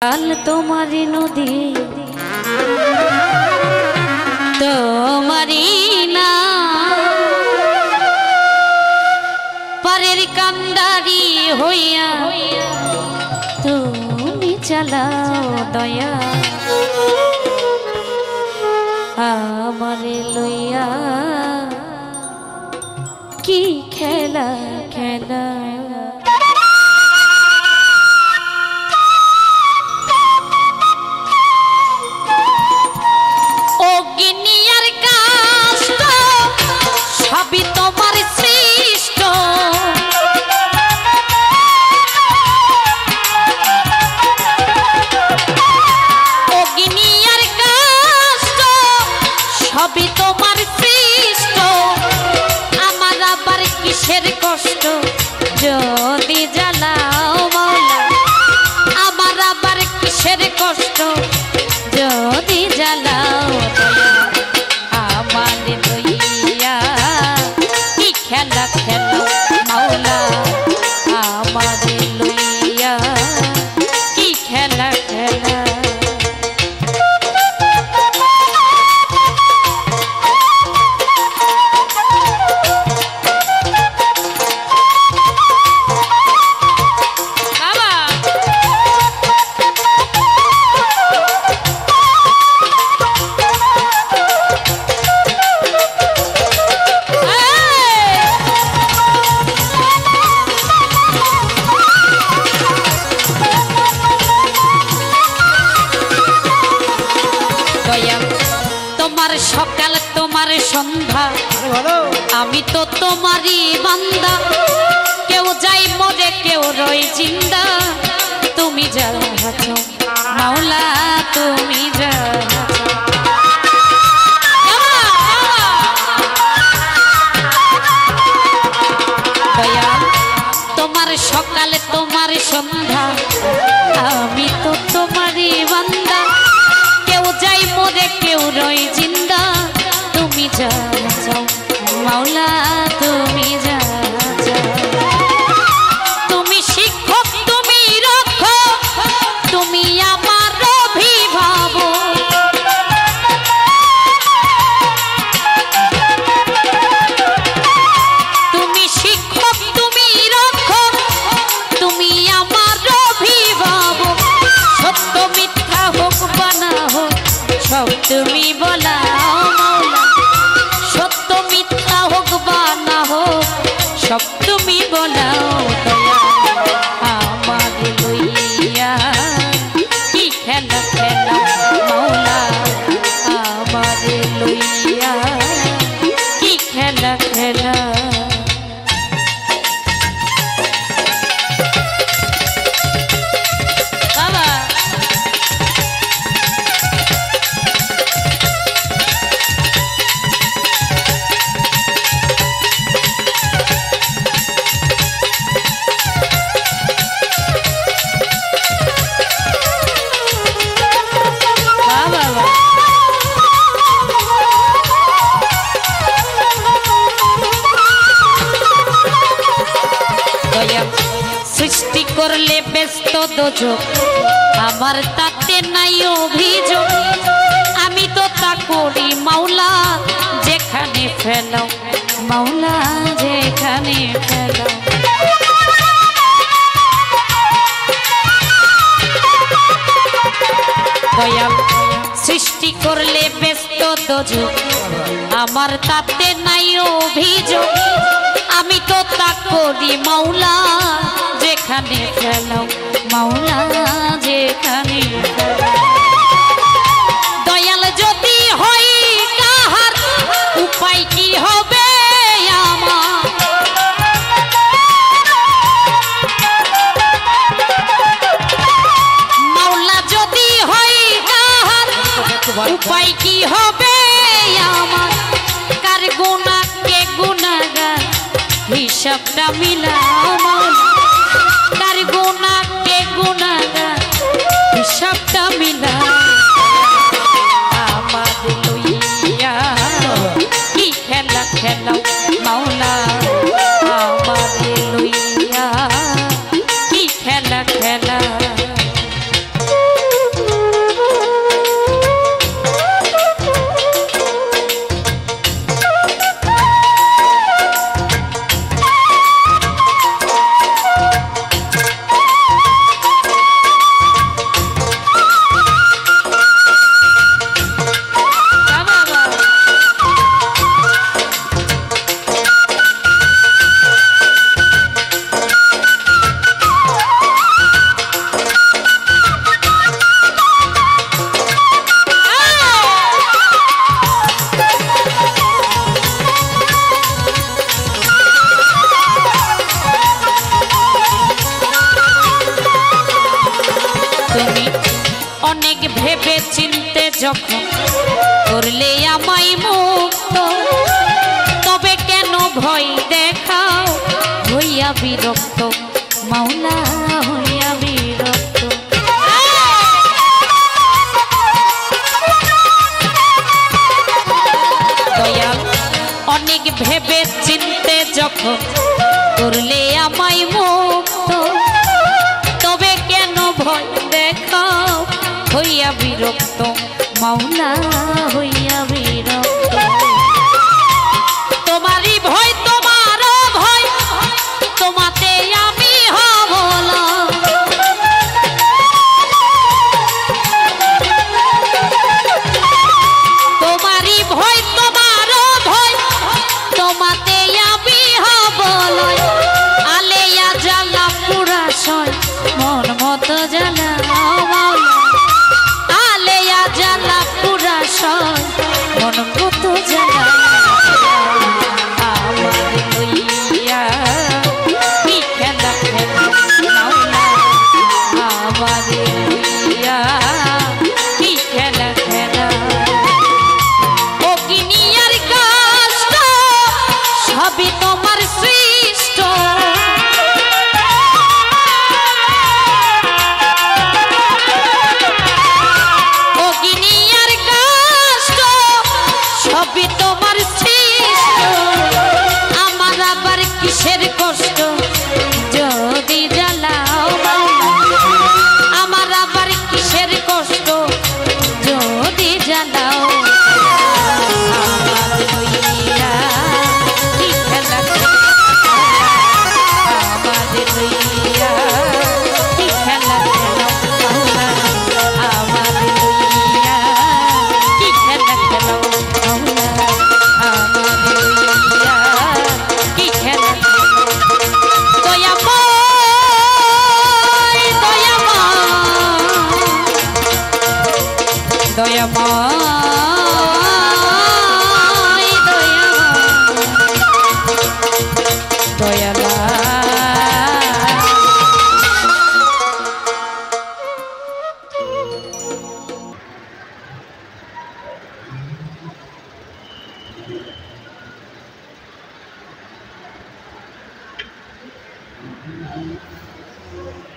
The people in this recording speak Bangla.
কাল তোমারি নদী তোমারি না পারের কান্দারি হইয়া তুমি চালাও দয়া আমারে লইয়া কি খেলা খেলা যদি জ্বালাও মাওলা আমার আবার কিসের কষ্ট যদি জ্বালাও আমার লইয়া কি খেলা খেলো মাওলা আমার লইয়া কি খেলা খেলা সকাল তোমার সন্ধ্যা আমি তো তোমারই বান্দা কেউ যাই মরে কেউ রই জিন্দা তুমি যাও মাওলা তুমি যাও তোমার সকাল তোমার সন্ধ্যা আমি তো তোমারই বান্দা কেউ যাই মরে কেউ রই জিন্দা তুমি যাও মাওলা তুমি যাও তুমি শিক্ষক তুমি রক্ষক তুমি আমার অভিভাবক তুমি শিক্ষক তুমি রক্ষক তুমি আমার অভিভাবক সত্য মিথ্যা হোক বানা হোক সব তুমি বলাও মাওলা সত্য মিথ্যা হোক বা না হোক সব তুমি বলাও আমার লইয়া কি খেলা খেলা মাওলা আমার লইয়া কি খেলা খেলা সৃষ্টি করলে ব্যস্ত দোজক আমার তাতে নাই অভিযোগ আমি তো তা করি মাওলা যেখানে ফেলাও মাওলা যেখানে ফেলাও দয়াল সৃষ্টি করলে ব্যস্ত দোজক আমার তাতে নাই অভিযোগ আমি তো তা করি মাওলা যেখানে ফেলাও মাওলা যেখানে দয়াল যদি হই কাহার উপায় কি হবে আমার মাওলা যদি হই কাহার উপায় কি হবে আমার কার গুনাহ কে গুনাহগার হিসাবটা মিলাও মাওলা কার গুনাহ কে গুনাহগার হিসাবটা মিলাও আমার লইয়া কি খেলা খেলাও মাওলা আমার লইয়া কি খেলা খেলা অনেক ভেবে চিনতে যখন করলে আমায় মুক্ত, তবে কেন ভয় দেখাও হইয়া বিরক্ত মাওলা হইয়া বিরক্ত। দয়াল অনেক ভেবে চিনতে যখন করলে আমায় মুক্ত, তবে কেন ভয় দেখাও হইয়া বিরক্ত মাওলা হইয়া বিরক্ত। তোমারই ভয় তোমারও ভয়, তোমাতে আমি হব না। তোমারই ভয় তোমারও ভয়, তোমাতে আমি হব লয়। আলেয়া জ্বালা পুরা সয় মন মতো জ্বালা আলেয়া জ্বালা পুরা সয় মন মতো জ্বালা। আমার লইয়া কি খেলা খেলা মাওলা, আমার লইয়া কি খেলা খেলা। ও কিনিয়ার কষ্ট সবই তোমার সৃষ্ট, ও কিনিয়ার কষ্ট সবই তোমার সৃষ্ট। আমার আবার কিসের কষ্ট যদি জ্বালাও মাওলা, আমার আবার কিসের কষ্ট যদি জ্বালাও। আমার লইয়া কি খেলা খেলা, আমার লইয়া কি খেলা খেলা মাওলা, আমার লইয়া কি খেলা খেলা মাওলা, আমার লইয়া কি খেলা খেলা। দয়াময় দয়াময় দয়াময় দয়াময় দয়ালা।